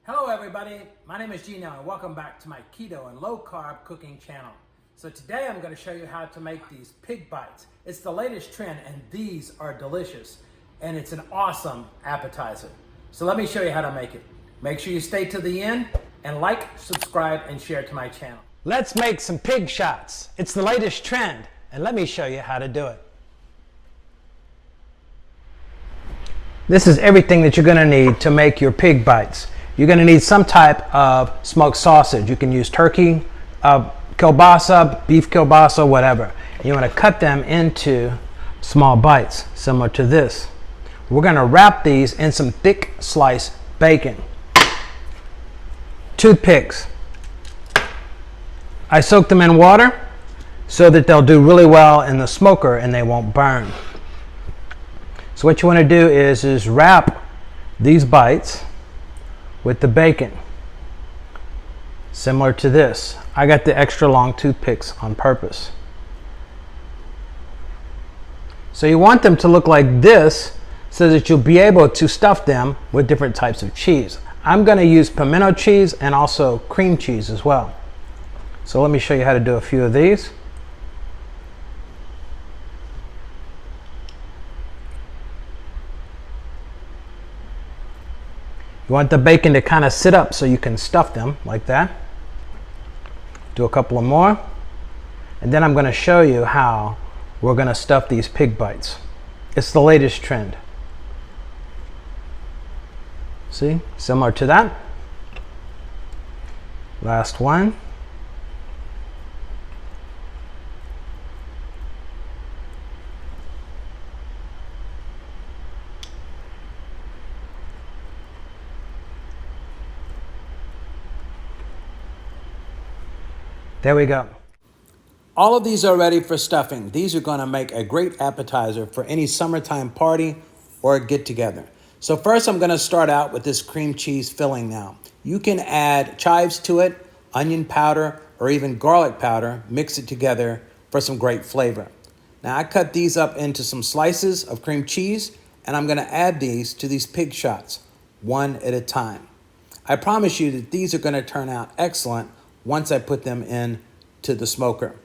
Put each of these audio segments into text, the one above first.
Hello everybody, my name is Gino and welcome back to my keto and low carb cooking channel. So today I'm going to show you how to make these pig bites. It's the latest trend and these are delicious and it's an awesome appetizer. So let me show you how to make it. Make sure you stay to the end and like, subscribe, and share to my channel. Let's make some pig shots. It's the latest trend and let me show you how to do it. This is everything that you're going to need to make your pig bites. You're going to need some type of smoked sausage. You can use turkey, kielbasa, beef kielbasa, whatever. And you want to cut them into small bites, similar to this. We're going to wrap these in some thick sliced bacon. Toothpicks. I soak them in water so that they'll do really well in the smoker and they won't burn. So what you want to do is wrap these bites with the bacon, similar to this. I got the extra long toothpicks on purpose. So you want them to look like this so that you'll be able to stuff them with different types of cheese. I'm going to use pimento cheese and also cream cheese as well. So let me show you how to do a few of these. You want the bacon to kind of sit up so you can stuff them like that. Do a couple of more. And then I'm going to show you how we're going to stuff these pig bites. It's the latest trend. See, similar to that. Last one. There we go. All of these are ready for stuffing. These are going to make a great appetizer for any summertime party or get together. So first I'm going to start out with this cream cheese filling now. You can add chives to it, onion powder, or even garlic powder. Mix it together for some great flavor. Now I cut these up into some slices of cream cheese and I'm going to add these to these pig shots one at a time. I promise you that these are going to turn out excellent once I put them in to the smoker.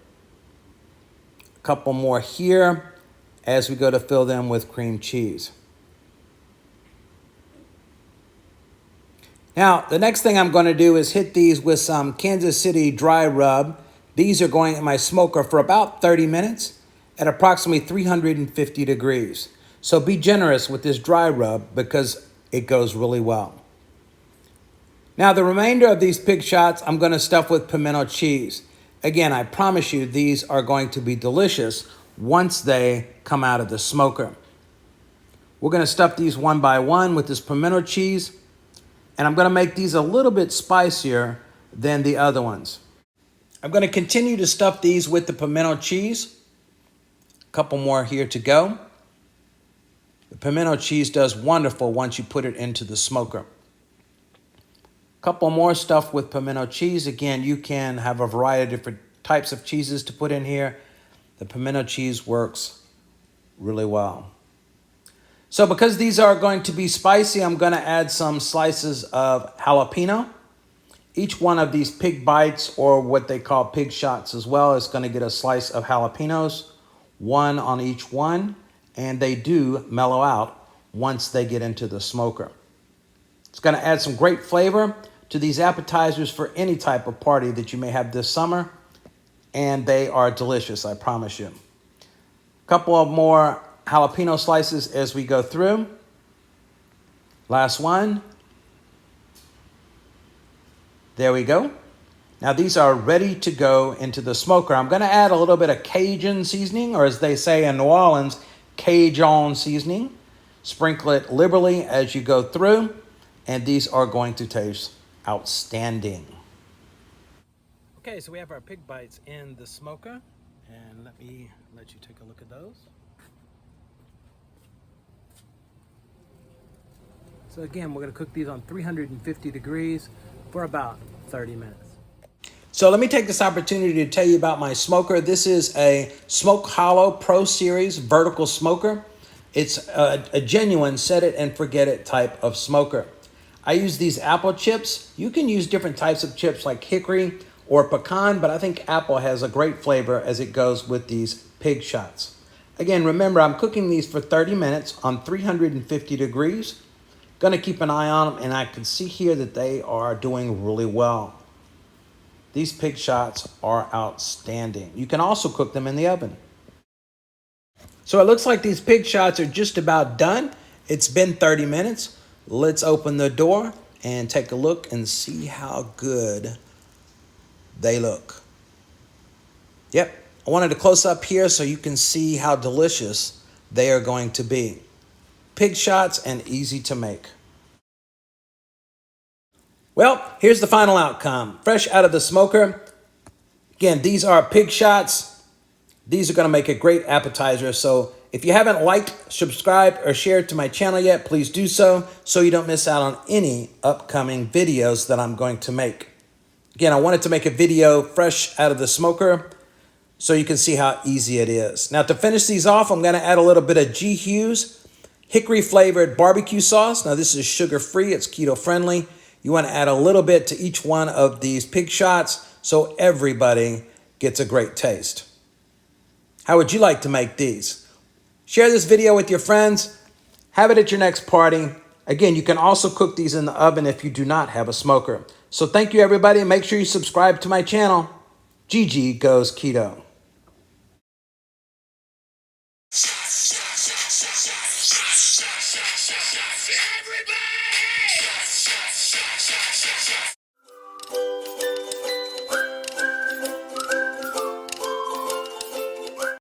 A couple more here as we go to fill them with cream cheese. Now, the next thing I'm going to do is hit these with some Kansas City dry rub. These are going in my smoker for about 30 minutes at approximately 350 degrees. So be generous with this dry rub because it goes really well. Now, the remainder of these pig shots, I'm going to stuff with pimento cheese. Again, I promise you these are going to be delicious once they come out of the smoker. We're going to stuff these one by one with this pimento cheese, and I'm going to make these a little bit spicier than the other ones. I'm going to continue to stuff these with the pimento cheese. A couple more here to go. The pimento cheese does wonderful once you put it into the smoker. Couple more stuff with pimento cheese. Again, you can have a variety of different types of cheeses to put in here. The pimento cheese works really well. So because these are going to be spicy, I'm going to add some slices of jalapeno. Each one of these pig bites, or what they call pig shots as well, is going to get a slice of jalapenos, one on each one, and they do mellow out once they get into the smoker. It's going to add some great flavor to these appetizers for any type of party that you may have this summer, and they are delicious, I promise you. A couple of more jalapeno slices as we go through. Last one. There we go. Now these are ready to go into the smoker. I'm going to add a little bit of Cajun seasoning, or as they say in New Orleans, Cajun seasoning. Sprinkle it liberally as you go through, and these are going to taste outstanding. Okay, so we have our pig bites in the smoker, and let you take a look at those. So again, we're going to cook these on 350 degrees for about 30 minutes. So let me take this opportunity to tell you about my smoker. This is a Smoke Hollow Pro Series vertical smoker. It's a genuine set it and forget it type of smoker. I use these apple chips. You can use different types of chips like hickory or pecan, but I think apple has a great flavor as it goes with these pig shots. Again, remember, I'm cooking these for 30 minutes on 350 degrees. Gonna keep an eye on them, and I can see here that they are doing really well. These pig shots are outstanding. You can also cook them in the oven. So it looks like these pig shots are just about done. It's been 30 minutes. Let's open the door and take a look and see how good they look. Yep, I wanted to close up here so you can see how delicious they are going to be. Pig shots and easy to make. Well, here's the final outcome. Fresh out of the smoker. Again, these are pig shots. These are going to make a great appetizer. So if you haven't liked, subscribed, or shared to my channel yet, please do so you don't miss out on any upcoming videos that I'm going to make. Again, I wanted to make a video fresh out of the smoker so you can see how easy it is. Now to finish these off, I'm going to add a little bit of G. Hughes hickory flavored barbecue sauce. Now this is sugar free, it's keto friendly. You want to add a little bit to each one of these pig shots so everybody gets a great taste. How would you like to make these? Share this video with your friends. Have it at your next party. Again, you can also cook these in the oven if you do not have a smoker. So thank you, everybody. Make sure you subscribe to my channel. GG Goes Keto.